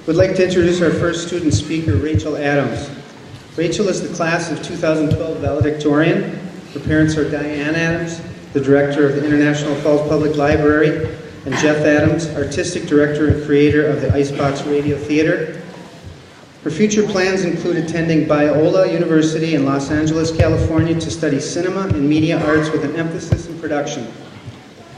We'd like to introduce our first student speaker, Rachel Adams. Rachel is the class of 2012 valedictorian. Her parents are Diane Adams, the director of the International Falls Public Library, and Jeff Adams, artistic director and creator of the Icebox Radio Theater. Her future plans include attending Biola University in Los Angeles, California to study cinema and media arts with an emphasis in production.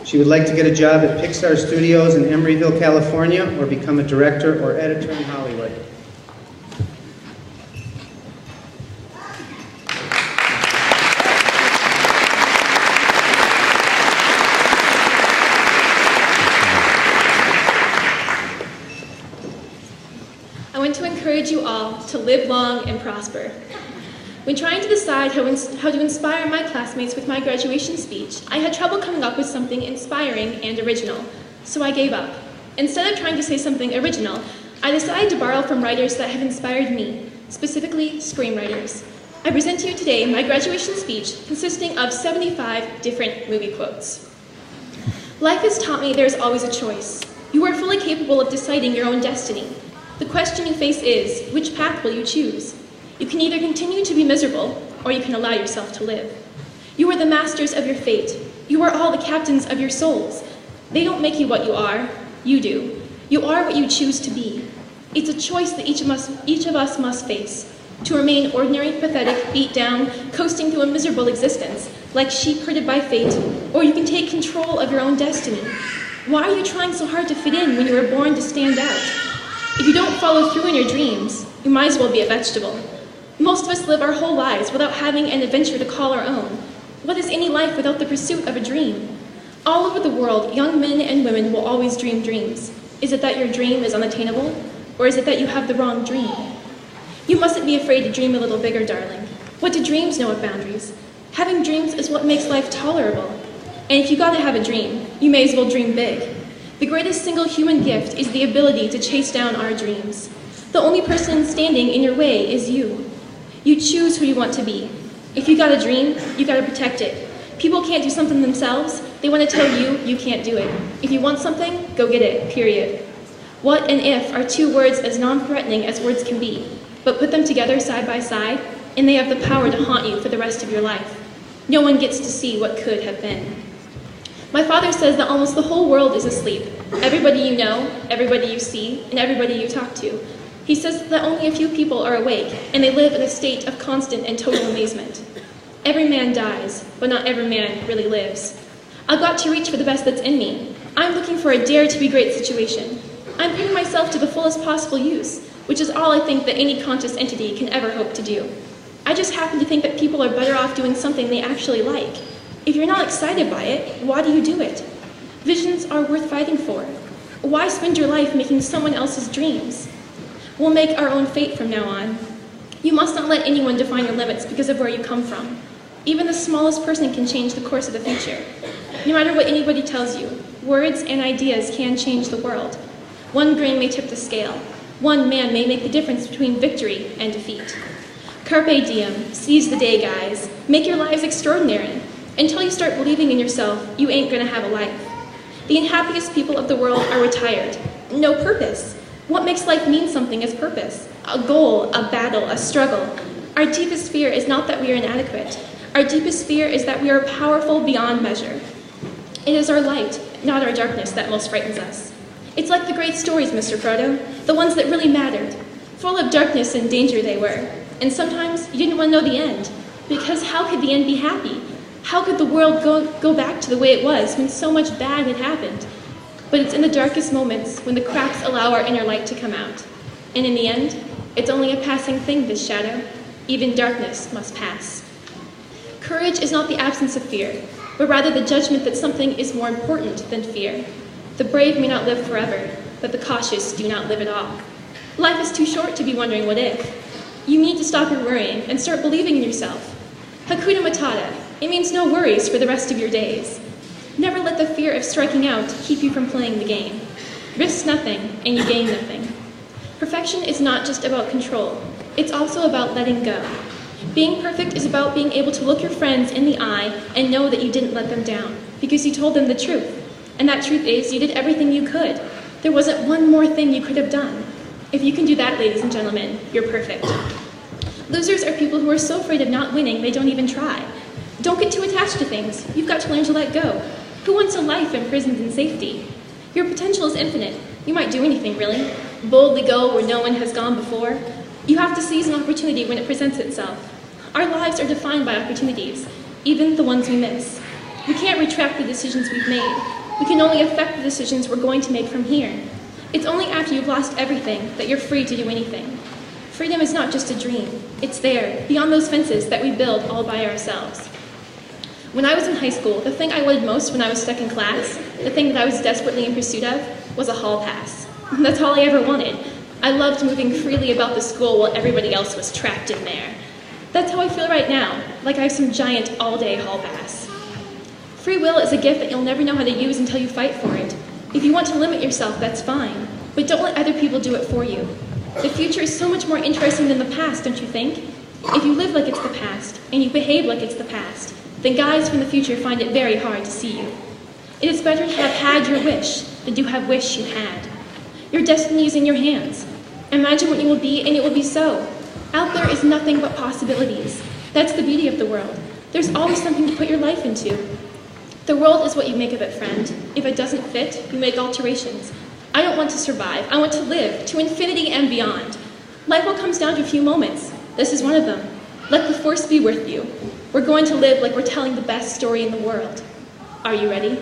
She would like to get a job at Pixar Studios in Emeryville, California, or become a director or editor in Hollywood. I want to encourage you all to live long and prosper. When trying to decide how to inspire my classmates with my graduation speech, I had trouble coming up with something inspiring and original, so I gave up. Instead of trying to say something original, I decided to borrow from writers that have inspired me, specifically screenwriters. I present to you today my graduation speech consisting of 75 different movie quotes. Life has taught me there's always a choice. You are fully capable of deciding your own destiny. The question you face is, which path will you choose? You can either continue to be miserable, or you can allow yourself to live. You are the masters of your fate. You are all the captains of your souls. They don't make you what you are. You do. You are what you choose to be. It's a choice that each of us must face. To remain ordinary, pathetic, beat down, coasting through a miserable existence, like sheep herded by fate, or you can take control of your own destiny. Why are you trying so hard to fit in when you were born to stand out? If you don't follow through in your dreams, you might as well be a vegetable. Most of us live our whole lives without having an adventure to call our own. What is any life without the pursuit of a dream? All over the world, young men and women will always dream dreams. Is it that your dream is unattainable, or is it that you have the wrong dream? You mustn't be afraid to dream a little bigger, darling. What do dreams know of boundaries? Having dreams is what makes life tolerable. And if you gotta have a dream, you may as well dream big. The greatest single human gift is the ability to chase down our dreams. The only person standing in your way is you. You choose who you want to be. If you got a dream, you gotta protect it. People can't do something themselves. They want to tell you you can't do it. If you want something, go get it, period. What and if are two words as non-threatening as words can be, but put them together side by side, and they have the power to haunt you for the rest of your life. No one gets to see what could have been. My father says that almost the whole world is asleep. Everybody you know, everybody you see, and everybody you talk to. He says that only a few people are awake, and they live in a state of constant and total amazement. Every man dies, but not every man really lives. I've got to reach for the best that's in me. I'm looking for a dare-to-be-great situation. I'm putting myself to the fullest possible use, which is all I think that any conscious entity can ever hope to do. I just happen to think that people are better off doing something they actually like. If you're not excited by it, why do you do it? Visions are worth fighting for. Why spend your life making someone else's dreams? We'll make our own fate from now on. You must not let anyone define your limits because of where you come from. Even the smallest person can change the course of the future. No matter what anybody tells you, words and ideas can change the world. One grain may tip the scale. One man may make the difference between victory and defeat. Carpe diem, seize the day, guys. Make your lives extraordinary. Until you start believing in yourself, you ain't gonna have a life. The unhappiest people of the world are retired. No purpose. What makes life mean something is purpose. A goal, a battle, a struggle. Our deepest fear is not that we are inadequate. Our deepest fear is that we are powerful beyond measure. It is our light, not our darkness, that most frightens us. It's like the great stories, Mr. Frodo, the ones that really mattered. Full of darkness and danger they were. And sometimes you didn't want to know the end, because how could the end be happy? How could the world go back to the way it was when so much bad had happened? But it's in the darkest moments when the cracks allow our inner light to come out. And in the end, it's only a passing thing, this shadow. Even darkness must pass. Courage is not the absence of fear, but rather the judgment that something is more important than fear. The brave may not live forever, but the cautious do not live at all. Life is too short to be wondering what if. You need to stop your worrying and start believing in yourself. Hakuna Matata. It means no worries for the rest of your days. Never let the fear of striking out keep you from playing the game. Risk nothing, and you gain nothing. Perfection is not just about control. It's also about letting go. Being perfect is about being able to look your friends in the eye and know that you didn't let them down, because you told them the truth. And that truth is, you did everything you could. There wasn't one more thing you could have done. If you can do that, ladies and gentlemen, you're perfect. Losers are people who are so afraid of not winning they don't even try. Don't get too attached to things. You've got to learn to let go. Who wants a life imprisoned in safety? Your potential is infinite. You might do anything, really. Boldly go where no one has gone before. You have to seize an opportunity when it presents itself. Our lives are defined by opportunities, even the ones we miss. We can't retract the decisions we've made. We can only affect the decisions we're going to make from here. It's only after you've lost everything that you're free to do anything. Freedom is not just a dream. It's there, beyond those fences that we build all by ourselves. When I was in high school, the thing I wanted most when I was stuck in class, the thing that I was desperately in pursuit of, was a hall pass. That's all I ever wanted. I loved moving freely about the school while everybody else was trapped in there. That's how I feel right now, like I have some giant all-day hall pass. Free will is a gift that you'll never know how to use until you fight for it. If you want to limit yourself, that's fine, but don't let other people do it for you. The future is so much more interesting than the past, don't you think? If you live like it's the past, and you behave like it's the past, then guys from the future find it very hard to see you. It is better to have had your wish than to have wished you had. Your destiny is in your hands. Imagine what you will be, and it will be so. Out there is nothing but possibilities. That's the beauty of the world. There's always something to put your life into. The world is what you make of it, friend. If it doesn't fit, you make alterations. I don't want to survive. I want to live, to infinity and beyond. Life all comes down to a few moments. This is one of them. Let the force be with you. We're going to live like we're telling the best story in the world. Are you ready?